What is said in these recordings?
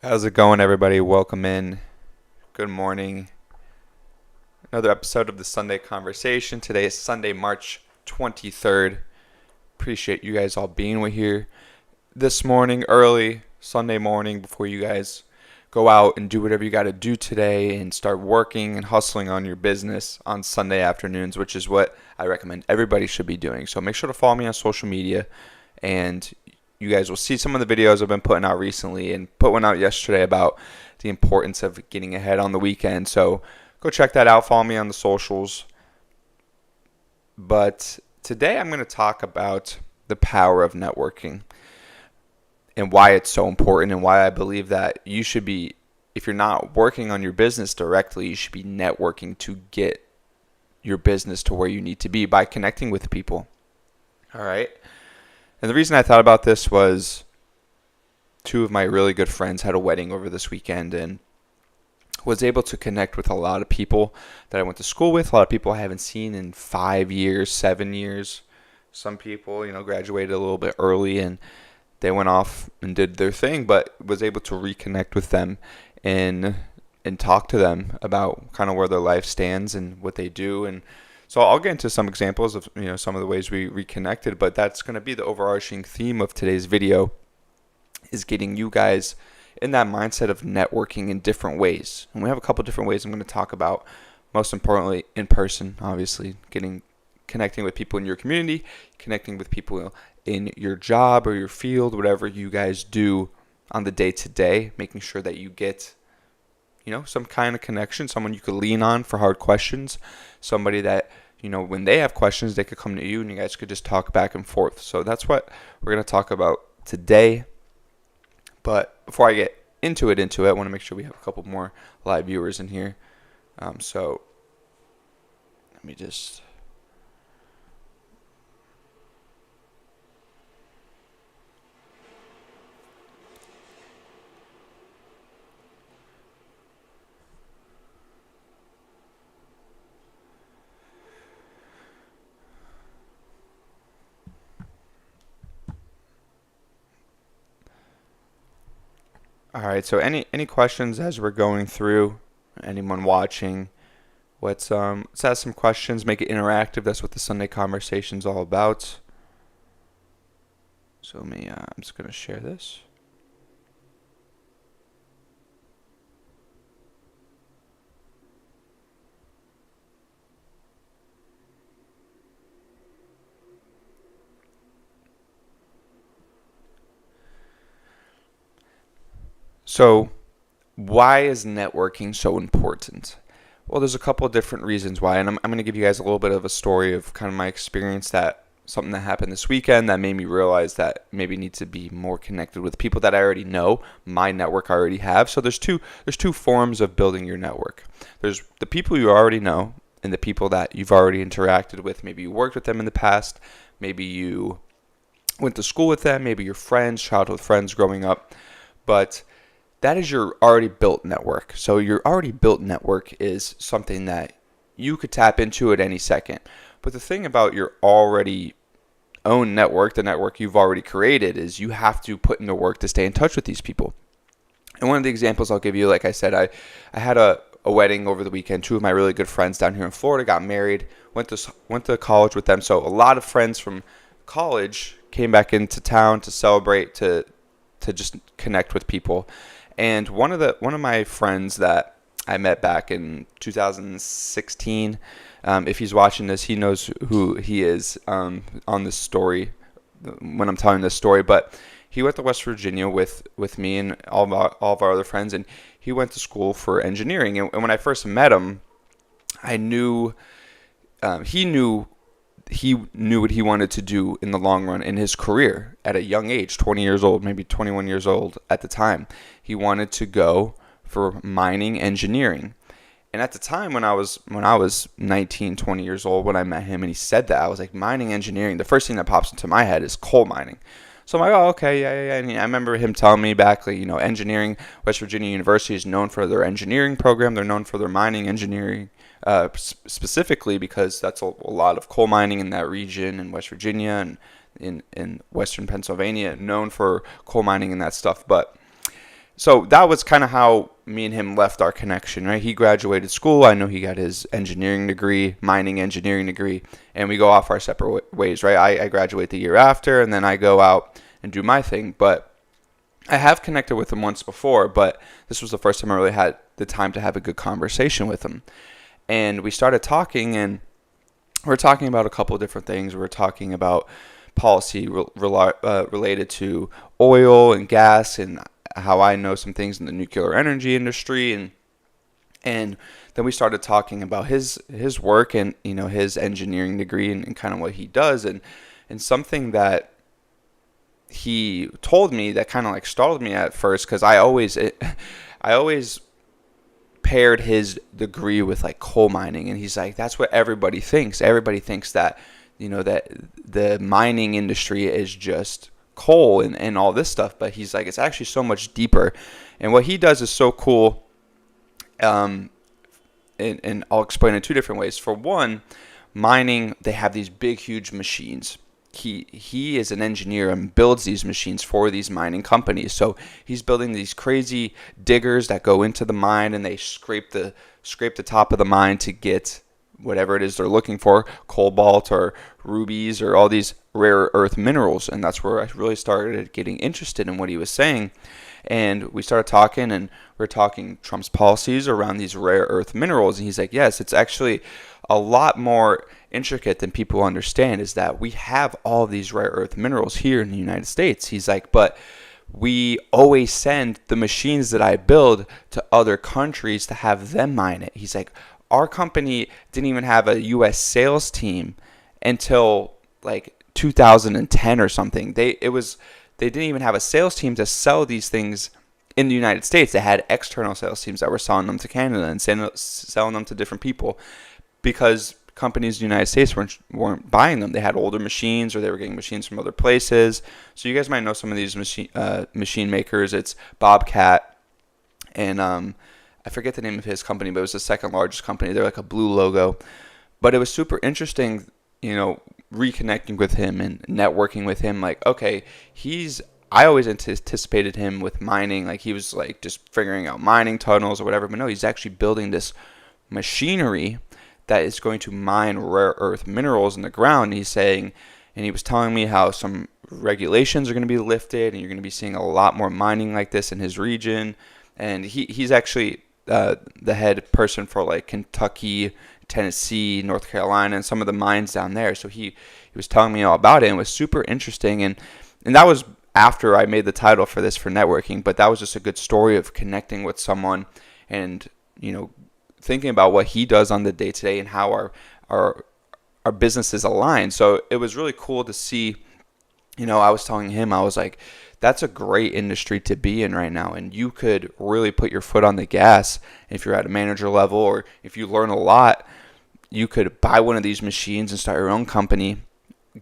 How's it going, everybody? Welcome in. Good morning. Another episode of the Sunday Conversation. Today is Sunday, March 23rd. Appreciate you guys all being here this morning, early Sunday morning, before you guys go out and do whatever you got to do today and start working and hustling on your business on Sunday afternoons, which is what I recommend everybody should be doing. So make sure to follow me on social media, and you guys will see some of the videos I've been putting out recently, and put one out yesterday about the importance of getting ahead on the weekend. So go check that out. Follow me on the socials. But today I'm going to talk about the power of networking and why it's so important, and why I believe that you should be, if you're not working on your business directly, you should be networking to get your business to where you need to be by connecting with people. All right. And the reason I thought about this was two of my really good friends had a wedding over this weekend, and was able to connect with a lot of people that I went to school with, a lot of people I haven't seen in 5 years, 7 years. Some people, graduated a little bit early and they went off and did their thing, but was able to reconnect with them and talk to them about kind of where their life stands and what they do. And so I'll get into some examples of some of the ways we reconnected, but that's going to be the overarching theme of today's video, is getting you guys in that mindset of networking in different ways. And we have a couple different ways I'm going to talk about. Most importantly, in person, obviously, connecting with people in your community, connecting with people in your job or your field, whatever you guys do on the day-to-day, making sure that you get some kind of connection, someone you could lean on for hard questions, somebody that when they have questions, they could come to you and you guys could just talk back and forth. So that's what we're going to talk about today. But before I get into it, I want to make sure we have a couple more live viewers in here. So let me just... All right, so any questions as we're going through? Anyone watching? Let's ask some questions, make it interactive. That's what the Sunday Conversation's all about. So I'm just going to share this. So why is networking so important? Well, there's a couple of different reasons why, and I'm going to give you guys a little bit of a story of kind of my experience, that something that happened this weekend that made me realize that maybe need to be more connected with people that I already know, my network I already have. So there's two forms of building your network. There's the people you already know and the people that you've already interacted with. Maybe you worked with them in the past, maybe you went to school with them, maybe your friends, childhood friends growing up, but that is your already built network. So your already built network is something that you could tap into at any second. But the thing about your already own network, the network you've already created, is you have to put in the work to stay in touch with these people. And one of the examples I'll give you, like I said, I had a wedding over the weekend. Two of my really good friends down here in Florida got married, went to college with them. So a lot of friends from college came back into town to celebrate, to just connect with people. And one of my friends that I met back in 2016, if he's watching this, he knows who he is on this story when I'm telling this story. But he went to West Virginia with me and all of our other friends, and he went to school for engineering. And when I first met him, I knew he knew what he wanted to do in the long run in his career at a young age, 20 years old, maybe 21 years old at the time. He wanted to go for mining engineering. And at the time when I was 19, 20 years old, when I met him and he said that, I was like, mining engineering, the first thing that pops into my head is coal mining. So I'm like, oh, okay, yeah. And I remember him telling me back, like, engineering, West Virginia University is known for their engineering program. They're known for their mining engineering specifically because that's a lot of coal mining in that region in West Virginia, and in Western Pennsylvania, known for coal mining and that stuff. But so that was kind of how me and him left our connection, right? He graduated school. I know he got his engineering degree, mining engineering degree, and we go off our separate ways, right? I graduate the year after, and then I go out and do my thing. But I have connected with him once before, but this was the first time I really had the time to have a good conversation with him. And we started talking, and we're talking about a couple of different things. We're talking about policy related to oil and gas, and how I know some things in the nuclear energy industry, and then we started talking about his work and his engineering degree and kind of what he does, and something that he told me that kind of like startled me at first, because I always paired his degree with like coal mining, and he's like, that's what everybody thinks. Everybody thinks that that the mining industry is just coal and all this stuff, but he's like, it's actually so much deeper, and what he does is so cool. And I'll explain it two different ways. For one, mining, they have these big, huge machines. He is an engineer and builds these machines for these mining companies. So he's building these crazy diggers that go into the mine, and they scrape the top of the mine to get whatever it is they're looking for, cobalt or rubies or all these rare earth minerals. And that's where I really started getting interested in what he was saying. And we started talking, and we're talking Trump's policies around these rare earth minerals. And he's like, yes, it's actually a lot more intricate than people understand, is that we have all these rare earth minerals here in the United States. He's like, but we always send the machines that I build to other countries to have them mine it. He's like, our company didn't even have a U.S. sales team until like 2010 or something. They didn't even have a sales team to sell these things in the United States. They had external sales teams that were selling them to Canada and selling them to different people, because companies in the United States weren't buying them. They had older machines, or they were getting machines from other places. So you guys might know some of these machine makers. It's Bobcat, and I forget the name of his company, but it was the second largest company. They're like a blue logo. But it was super interesting, reconnecting with him and networking with him. Like, okay, I always anticipated him with mining, like he was like just figuring out mining tunnels or whatever, but no, he's actually building this machinery that is going to mine rare earth minerals in the ground. He's saying, and he was telling me how some regulations are going to be lifted, and you're going to be seeing a lot more mining like this in his region. And he's actually the head person for like Kentucky, Tennessee, North Carolina, and some of the mines down there. So he was telling me all about it, and it was super interesting. And that was after I made the title for this for networking, but that was just a good story of connecting with someone and, thinking about what he does on the day-to-day and how our businesses align. So it was really cool to see. I was telling him, I was like, that's a great industry to be in right now, and you could really put your foot on the gas if you're at a manager level, or if you learn a lot, you could buy one of these machines and start your own company.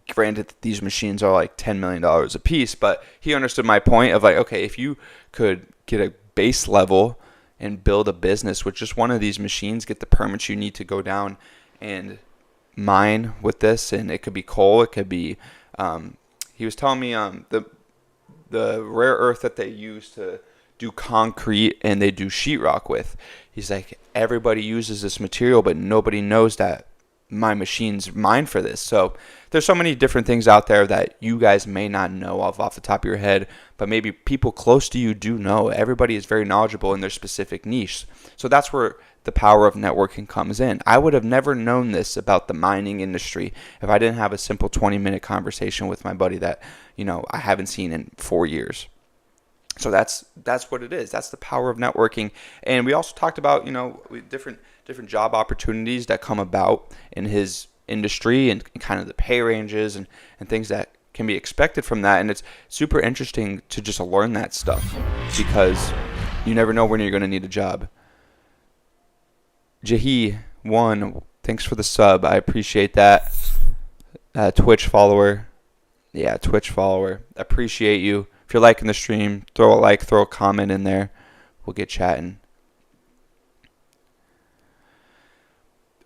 Granted, these machines are like $10 million a piece, but he understood my point of like, okay, if you could get a base level and build a business with just one of these machines, get the permits you need to go down and mine with this, and it could be coal, it could be, he was telling me the rare earth that they use to do concrete and they do sheetrock with. He's like, everybody uses this material, but nobody knows that my machine's mine for this. So there's so many different things out there that you guys may not know of off the top of your head, but maybe people close to you do know. Everybody is very knowledgeable in their specific niche. So that's where the power of networking comes in. I would have never known this about the mining industry if I didn't have a simple 20-minute conversation with my buddy that, I haven't seen in 4 years. So that's what it is. That's the power of networking. And we also talked about, different job opportunities that come about in his industry, and kind of the pay ranges and things that can be expected from that. And it's super interesting to just learn that stuff, because you never know when you're going to need a job. Jahi1, thanks for the sub. I appreciate that. Twitch follower. Yeah, Twitch follower. Appreciate you. If you're liking the stream, throw a like, throw a comment in there. We'll get chatting.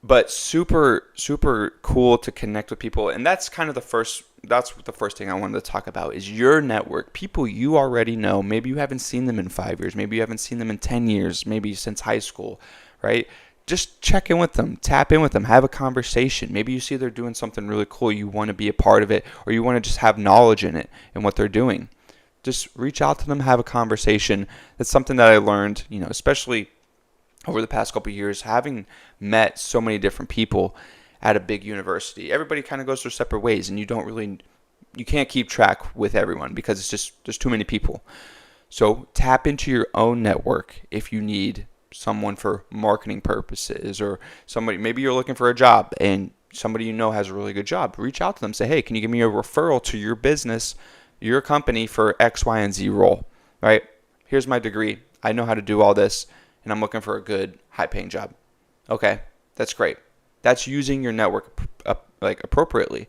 But super, super cool to connect with people. And that's kind of the that's the first thing I wanted to talk about is your network. People you already know. Maybe you haven't seen them in 5 years. Maybe you haven't seen them in 10 years. Maybe since high school, right? Just check in with them, tap in with them, have a conversation. Maybe you see they're doing something really cool. You want to be a part of it, or you want to just have knowledge in it and what they're doing. Just reach out to them, have a conversation. That's something that I learned, especially over the past couple of years, having met so many different people at a big university. Everybody kind of goes their separate ways, and you can't keep track with everyone because there's too many people. So tap into your own network if you need someone for marketing purposes, or somebody, maybe you're looking for a job and somebody has a really good job. Reach out to them, say, hey, can you give me a referral to your business, your company for X, Y, and Z role, right? Here's my degree. I know how to do all this, and I'm looking for a good, high-paying job. Okay, that's great. That's using your network appropriately.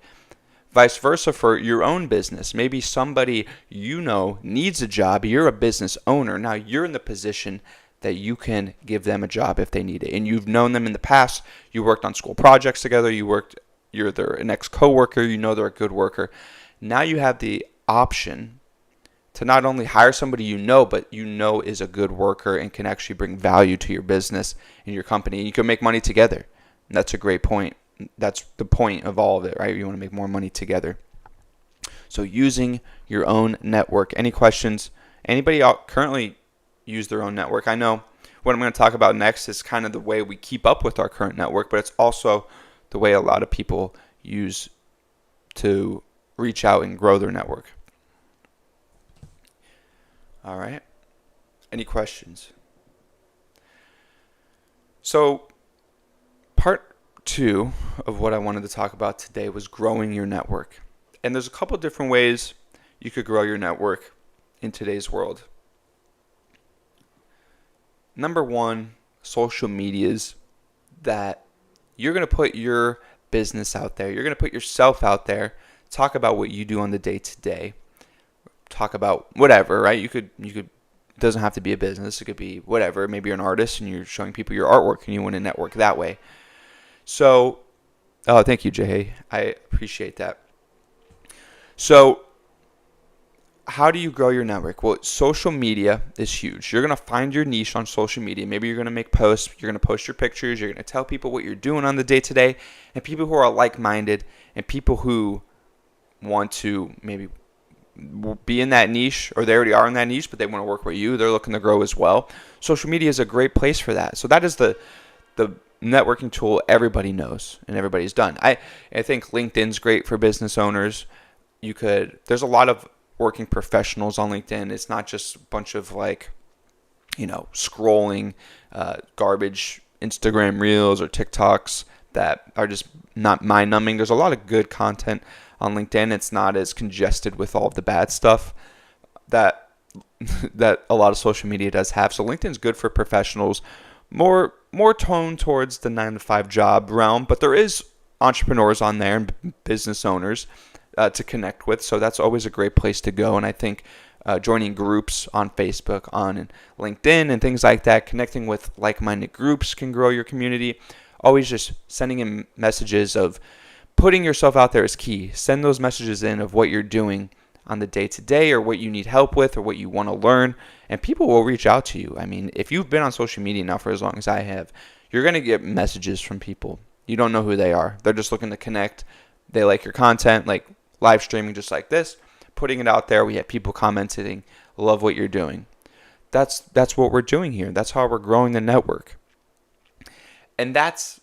Vice versa for your own business. Maybe somebody needs a job. You're a business owner. Now you're in the position that you can give them a job if they need it. And you've known them in the past. You worked on school projects together. You're an ex-coworker. They're a good worker. Now you have the option to not only hire somebody but is a good worker and can actually bring value to your business and your company. And you can make money together. And that's a great point. That's the point of all of it, right? You want to make more money together. So using your own network. Any questions? Anybody out currently use their own network? I know what I'm going to talk about next is kind of the way we keep up with our current network, but it's also the way a lot of people use to reach out and grow their network. All right. Any questions? So part 2 of what I wanted to talk about today was growing your network. And there's a couple different ways you could grow your network in today's world. Number 1, social medias, that you're going to put your business out there. You're going to put yourself out there. Talk about what you do on the day-to-day. Talk about whatever, right? You could. It doesn't have to be a business. It could be whatever. Maybe you're an artist and you're showing people your artwork and you want to network that way. So, thank you, Jay. I appreciate that. So, how do you grow your network? Well, social media is huge. You're going to find your niche on social media. Maybe you're going to make posts. You're going to post your pictures. You're going to tell people what you're doing on the day-to-day. And people who are like-minded and people who want to maybe be in that niche, or they already are in that niche, but they want to work with you. They're looking to grow as well. Social media is a great place for that. So that is the networking tool everybody knows and everybody's done. I think LinkedIn's great for business owners. There's a lot of working professionals on LinkedIn. It's not just a bunch of scrolling garbage Instagram reels or TikToks that are just not mind-numbing. There's a lot of good content on LinkedIn. It's not as congested with all of the bad stuff that a lot of social media does have. So LinkedIn's good for professionals, more toned towards the 9-to-5 job realm, but there is entrepreneurs on there and business owners to connect with. So that's always a great place to go. And I think joining groups on Facebook, on LinkedIn, and things like that, connecting with like-minded groups can grow your community. Always just sending in messages of putting yourself out there is key. Send those messages in of what you're doing on the day-to-day, or what you need help with, or what you want to learn, and people will reach out to you. I mean, if you've been on social media now for as long as I have, you're going to get messages from people. You don't know who they are. They're just looking to connect. They like your content, like live streaming just like this, putting it out there. We have people commenting, love what you're doing. That's what we're doing here. That's how we're growing the network. And that's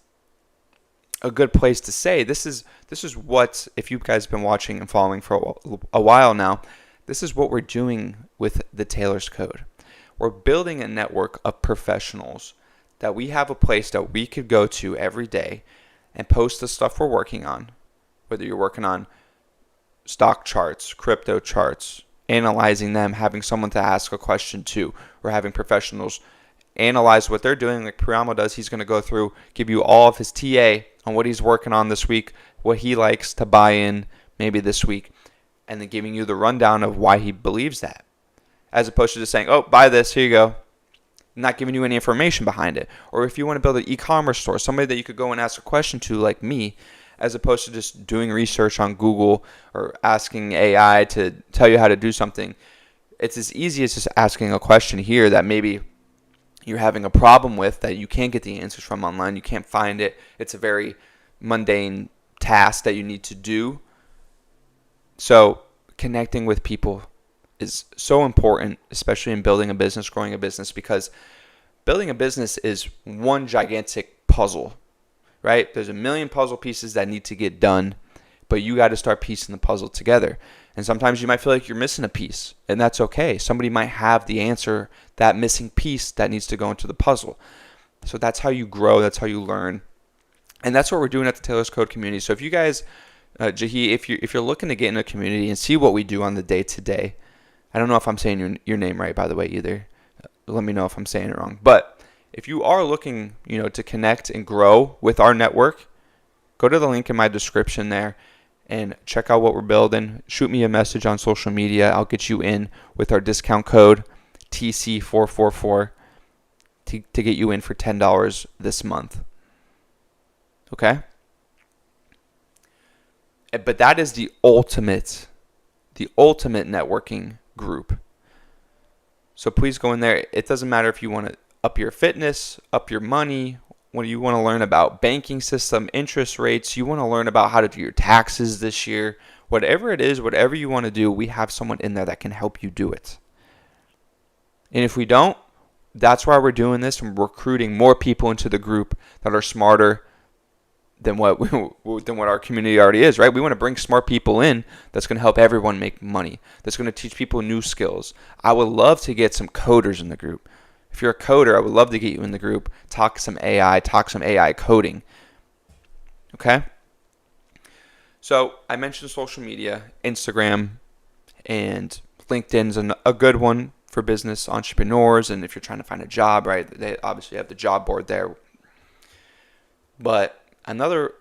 a good place to say this is what, if you guys have been watching and following for a while now, this is what we're doing with the Taylor's Code. We're building a network of professionals that we have a place that we could go to every day and post the stuff we're working on, whether you're working on stock charts, crypto charts, analyzing them, having someone to ask a question to, or having professionals analyze what they're doing like Priamo does. He's going to go through, give you all of his TA on what he's working on this week, what he likes to buy in maybe this week, and then giving you the rundown of why he believes that, as opposed to just saying, oh, buy this, here you go, not giving you any information behind it. Or if you want to build an e-commerce store, somebody that you could go and ask a question to like me, as opposed to just doing research on Google or asking AI to tell you how to do something. It's as easy as just asking a question here that maybe you're having a problem with that you can't get the answers from online. You can't find it. It's a very mundane task that you need to do. So connecting with people is so important, especially in building a business, growing a business, because building a business is one gigantic puzzle, right? There's a million puzzle pieces that need to get done, but you got to start piecing the puzzle together. And sometimes you might feel like you're missing a piece, and that's okay. Somebody might have the answer, that missing piece that needs to go into the puzzle. So that's how you grow. That's how you learn. And that's what we're doing at the Taylor's Code community. So if you guys, Jahi, if you're looking to get in a community and see what we do on the day-to-day, I don't know if I'm saying your name right, by the way, either. Let me know if I'm saying it wrong. But if you are looking, to connect and grow with our network, go to the link in my description there and check out what we're building. Shoot me a message on social media. I'll get you in with our discount code TC444 to get you in for $10 this month. Okay? But that is the ultimate networking group. So please go in there. It doesn't matter if you want to up your fitness, up your money, when you want to learn about banking system, interest rates, you want to learn about how to do your taxes this year, whatever it is, whatever you want to do, we have someone in there that can help you do it. And if we don't, that's why we're doing this and recruiting more people into the group that are smarter than what our community already is, right? We want to bring smart people in that's going to help everyone make money, that's going to teach people new skills. I would love to get some coders in the group. If you're a coder, I would love to get you in the group, talk some AI coding. Okay? So I mentioned social media, Instagram, and LinkedIn's a good one for business entrepreneurs, and if you're trying to find a job, right? They obviously have the job board there. But another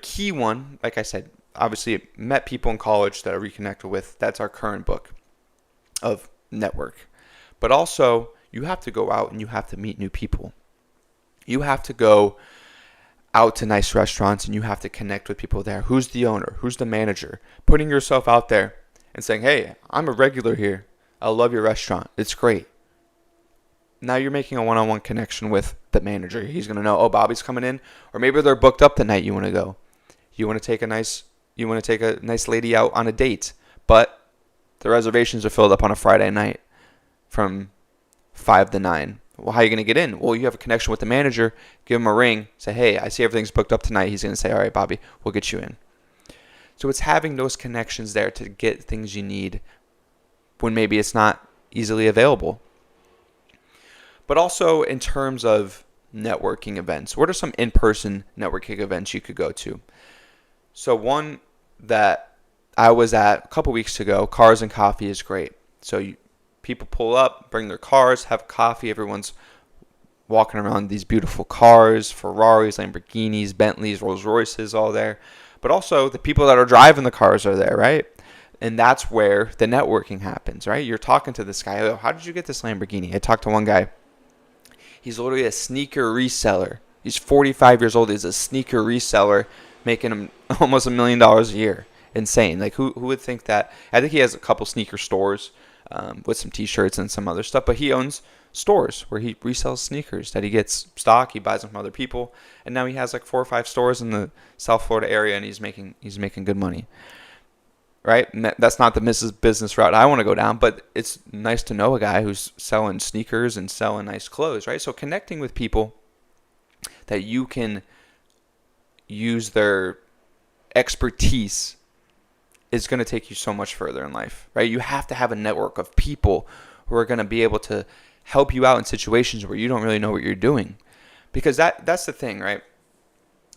key one, like I said, obviously met people in college that I reconnected with. That's our current book of network. But also, you have to go out and you have to meet new people. You have to go out to nice restaurants and you have to connect with people there. Who's the owner? Who's the manager? Putting yourself out there and saying, hey, I'm a regular here. I love your restaurant. It's great. Now you're making a one-on-one connection with the manager. He's going to know, oh, Bobby's coming in. Or maybe they're booked up the night you want to go. You want to take a nice lady out on a date, but the reservations are filled up on a Friday night from 5 to 9. Well, how are you going to get in? Well, you have a connection with the manager. Give him a ring. Say, hey, I see everything's booked up tonight. He's going to say, all right, Bobby, we'll get you in. So it's having those connections there to get things you need when maybe it's not easily available. But also in terms of networking events, what are some in-person networking events you could go to? So one that I was at a couple weeks ago, Cars and Coffee, is great. So people pull up, bring their cars, have coffee. Everyone's walking around these beautiful cars, Ferraris, Lamborghinis, Bentleys, Rolls Royces, all there. But also the people that are driving the cars are there, right? And that's where the networking happens, right? You're talking to this guy. Oh, how did you get this Lamborghini? I talked to one guy. He's literally a sneaker reseller. He's 45 years old. He's a sneaker reseller, making him almost $1 million a year. Insane. Like, who would think that? I think he has a couple sneaker stores with some T-shirts and some other stuff. But he owns stores where he resells sneakers that he gets stock. He buys them from other people. And now he has like 4 or 5 stores in the South Florida area, and he's making good money. Right? And that's not the business route I want to go down, but it's nice to know a guy who's selling sneakers and selling nice clothes, right? So connecting with people that you can use their expertise is going to take you so much further in life, right? You have to have a network of people who are going to be able to help you out in situations where you don't really know what you're doing, because that's the thing, right?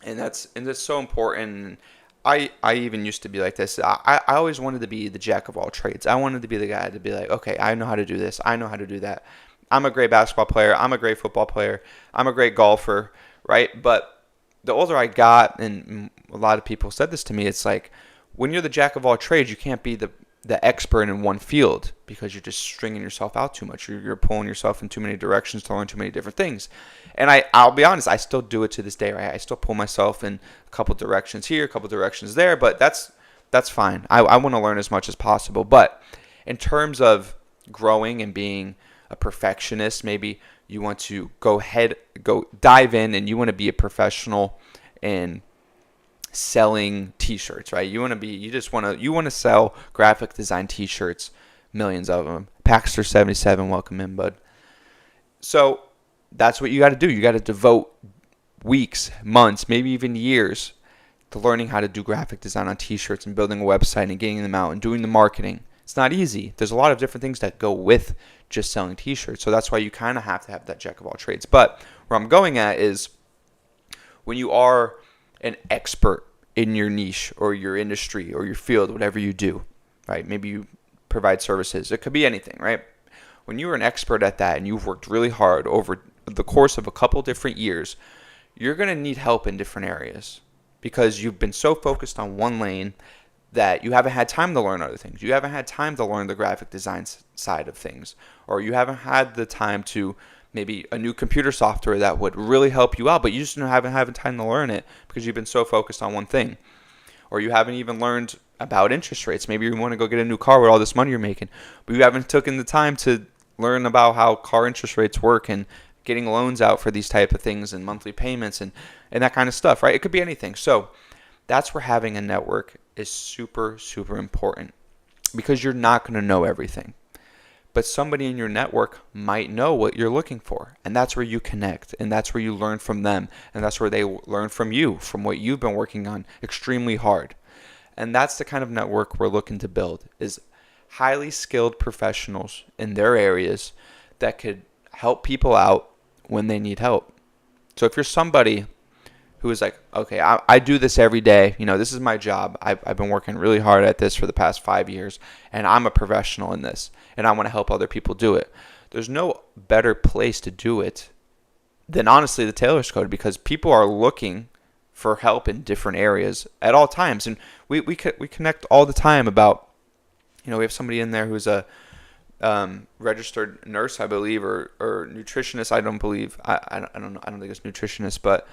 And that's so important. I even used to be like this. I always wanted to be the jack of all trades. I wanted to be the guy to be like, okay, I know how to do this. I know how to do that. I'm a great basketball player. I'm a great football player. I'm a great golfer, right? But the older I got, and a lot of people said this to me, it's like when you're the jack of all trades, you can't be the the expert in one field because you're just stringing yourself out too much. You're pulling yourself in too many directions to learn too many different things. And I'll be honest, I still do it to this day, right? I still pull myself in a couple directions here, a couple directions there, but that's fine. I want to learn as much as possible. But in terms of growing and being a perfectionist, maybe you want to go dive in and you want to be a professional in selling t-shirts, right? You want to sell graphic design t-shirts, millions of them. Paxter 77, welcome in, bud. So that's what you got to do. You got to devote weeks, months, maybe even years to learning how to do graphic design on t-shirts and building a website and getting them out and doing the marketing. It's not easy. There's a lot of different things that go with just selling t-shirts. So that's why you kind of have to have that jack of all trades. But where I'm going at is when you are an expert in your niche or your industry or your field, whatever you do, right? Maybe you provide services. It could be anything, right? When you're an expert at that and you've worked really hard over the course of a couple different years, you're going to need help in different areas because you've been so focused on one lane that you haven't had time to learn other things. You haven't had time to learn the graphic design side of things, or you haven't had the time to maybe a new computer software that would really help you out, but you just haven't time to learn it because you've been so focused on one thing. Or you haven't even learned about interest rates. Maybe you want to go get a new car with all this money you're making, but you haven't taken the time to learn about how car interest rates work and getting loans out for these type of things and monthly payments and that kind of stuff, right? It could be anything. So that's where having a network is super, super important because you're not going to know everything. But somebody in your network might know what you're looking for. And that's where you connect. And that's where you learn from them. And that's where they learn from you, from what you've been working on extremely hard. And that's the kind of network we're looking to build, is highly skilled professionals in their areas that could help people out when they need help. So if you're somebody who is like, okay, I do this every day. This is my job. I've been working really hard at this for the past 5 years, and I'm a professional in this, and I want to help other people do it. There's no better place to do it than, honestly, the Tailor's Code, because people are looking for help in different areas at all times. And we connect all the time about, we have somebody in there who's a registered nurse, I believe, or nutritionist. I don't believe. I don't know. I don't think it's nutritionist, but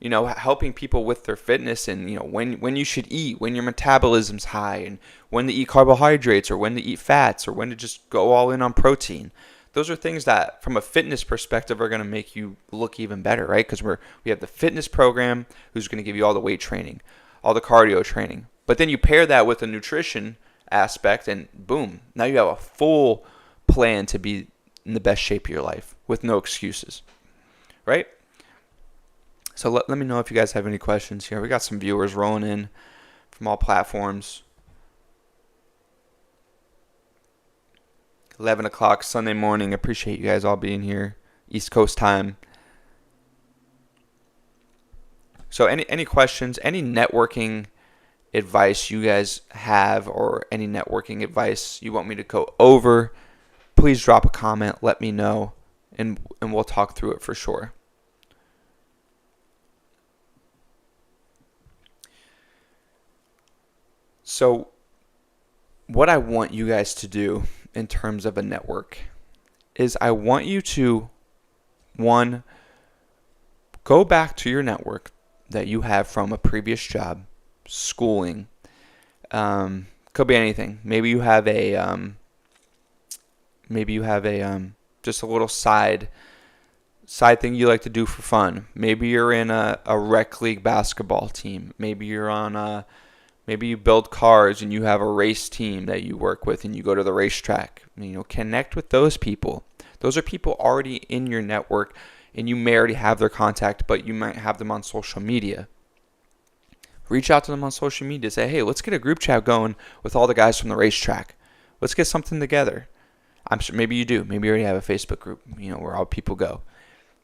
helping people with their fitness and, when you should eat, when your metabolism's high, and when to eat carbohydrates or when to eat fats or when to just go all in on protein. Those are things that, from a fitness perspective, are going to make you look even better, right? Because we have the fitness program who's going to give you all the weight training, all the cardio training. But then you pair that with a nutrition aspect and boom, now you have a full plan to be in the best shape of your life with no excuses, right? So let me know if you guys have any questions here. We got some viewers rolling in from all platforms. 11 o'clock Sunday morning. Appreciate you guys all being here. East Coast time. So any questions, any networking advice you guys have, or any networking advice you want me to go over, please drop a comment. Let me know, and we'll talk through it for sure. So what I want you guys to do in terms of a network is I want you to, one, go back to your network that you have from a previous job, schooling, could be anything. Maybe you have just a little side thing you like to do for fun. Maybe you're in a rec league basketball team. Maybe you're on maybe you build cars and you have a race team that you work with and you go to the racetrack. Connect with those people. Those are people already in your network, and you may already have their contact, but you might have them on social media. Reach out to them on social media. Say, hey, let's get a group chat going with all the guys from the racetrack. Let's get something together. I'm sure maybe you do. Maybe you already have a Facebook group, where all people go.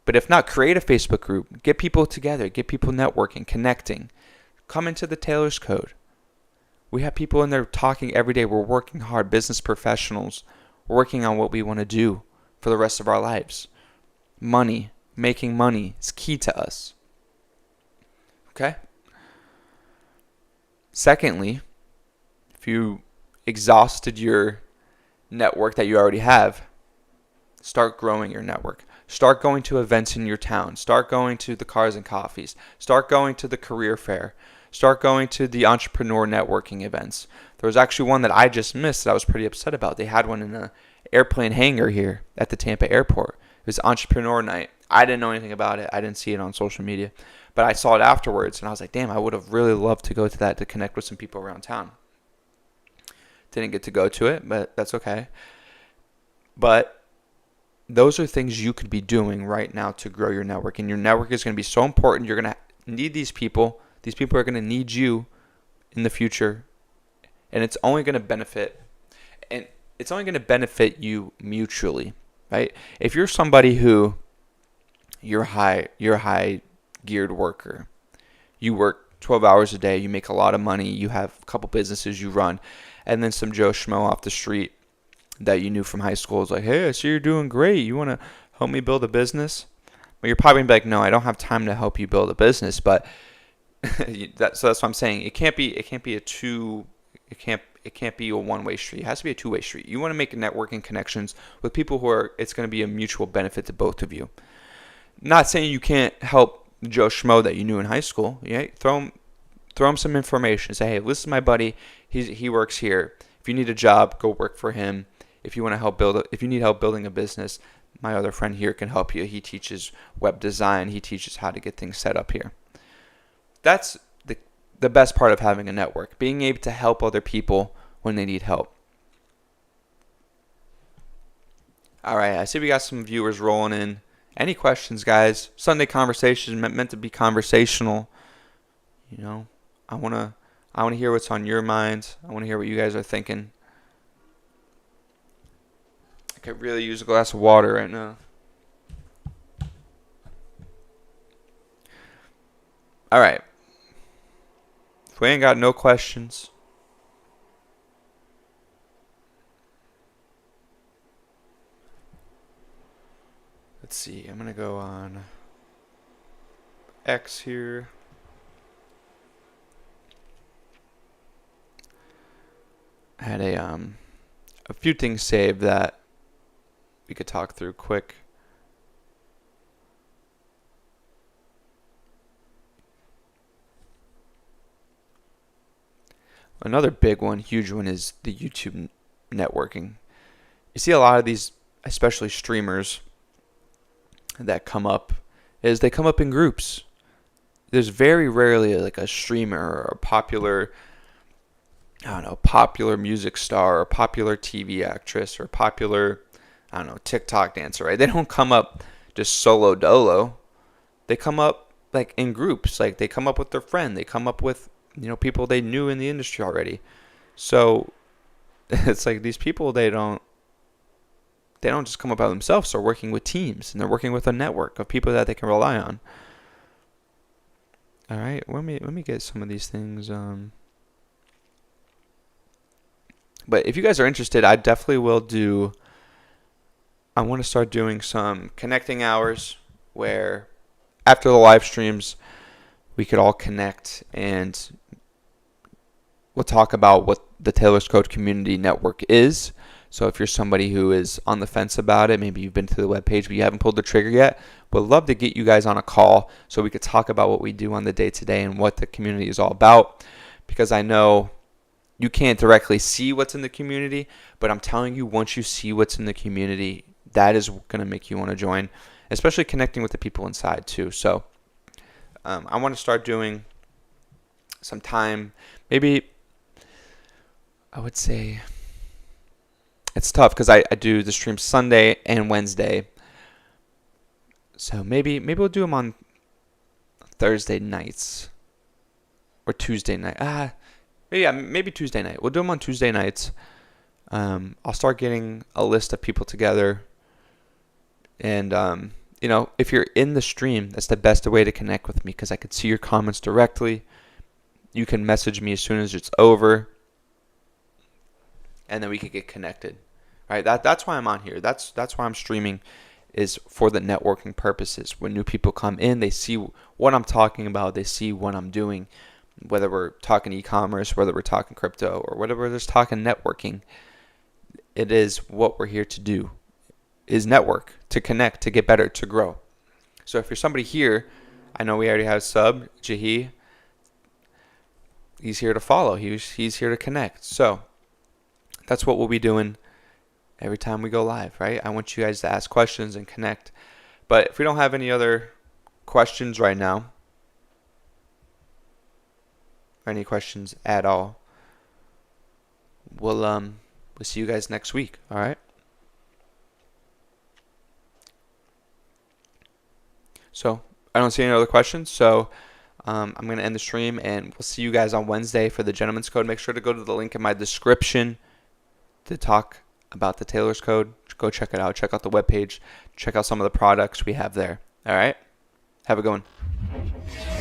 But if not, create a Facebook group. Get people together. Get people networking, connecting. Come into the Tailor's Code. We have people in there talking every day. We're working hard, business professionals, working on what we want to do for the rest of our lives. Money, making money is key to us. Okay? Secondly, if you exhausted your network that you already have, start growing your network. Start going to events in your town. Start going to the Cars and Coffees. Start going to the career fair. Start going to the entrepreneur networking events. There was actually one that I just missed that I was pretty upset about. They had one in an airplane hangar here at the Tampa airport. It was Entrepreneur Night. I didn't know anything about it. I didn't see it on social media. But I saw it afterwards, and I was like, damn, I would have really loved to go to that to connect with some people around town. Didn't get to go to it, but that's okay. But those are things you could be doing right now to grow your network. And your network is going to be so important. You're going to need these people. These people are going to need you in the future. And it's only going to benefit. And it's only going to benefit you mutually, right? If you're somebody who you're a high geared worker. You work 12 hours a day. You make a lot of money. You have a couple businesses you run. And then some Joe Schmo off the street that you knew from high school is like, hey, I see you're doing great. You want to help me build a business? But you're probably going to be like, no, I don't have time to help you build a business. But so that's what I'm saying. It can't be a one-way street. It has to be a two-way street. You want to make networking connections with people who it's going to be a mutual benefit to both of you. Not saying you can't help Joe Schmo that you knew in high school. Yeah, throw him some information. Say, hey, listen, my buddy, he works here. If you need a job, go work for him. If you want to if you need help building a business, my other friend here can help you. He teaches web design. He teaches how to get things set up here. That's the best part of having a network, being able to help other people when they need help. All right, I see we got some viewers rolling in. Any questions, guys? Sunday conversation meant to be conversational. You know, I want to hear what's on your mind. I want to hear what you guys are thinking. I could really use a glass of water right now. All right. If we ain't got no questions, let's see. I'm going to go on X here. I had a few things saved that we could talk through quick. Another big one, huge one, is the YouTube networking. You see a lot of these, especially streamers, that come up, they come up in groups. There's very rarely like a streamer or a popular music star or popular TV actress or popular, TikTok dancer, right? They don't come up just solo dolo. They come up like in groups. Like they come up with their friend. They come up with, people they knew in the industry already. So it's like these people, they don't just come up by themselves. They're working with teams and they're working with a network of people that they can rely on. All right, let me get some of these things. But if you guys are interested, I definitely will do. I want to start doing some connecting hours where after the live streams, we could all connect and we'll talk about what the Taylor's Code Community Network is. So if you're somebody who is on the fence about it, maybe you've been to the webpage but you haven't pulled the trigger yet, would love to get you guys on a call so we could talk about what we do on the day-to-day and what the community is all about. Because I know you can't directly see what's in the community, but I'm telling you, once you see what's in the community, that is going to make you want to join, especially connecting with the people inside too. So I want to start doing some time. Maybe I would say it's tough because I do the stream Sunday and Wednesday. So maybe we'll do them on Thursday nights or Tuesday night. Maybe Tuesday night. We'll do them on Tuesday nights. I'll start getting a list of people together. And, if you're in the stream, that's the best way to connect with me because I could see your comments directly. You can message me as soon as it's over. And then we could get connected. Right? That's why I'm on here. That's why I'm streaming, is for the networking purposes. When new people come in, they see what I'm talking about. They see what I'm doing. whether we're talking e-commerce, whether we're talking crypto, or whether we're just talking networking. It is what we're here to do, is network, to connect, to get better, to grow. So if you're somebody here, I know we already have sub, Jahi. He's here to follow. He's here to connect. So that's what we'll be doing every time we go live, right? I want you guys to ask questions and connect. But if we don't have any other questions right now, or any questions at all, we'll see you guys next week, all right? So I don't see any other questions, so I'm going to end the stream, and we'll see you guys on Wednesday for the Gentleman's Code. Make sure to go to the link in my description to talk about the Taylor's Code. Go check it out. Check out the webpage. Check out some of the products we have there. All right? Have a good one.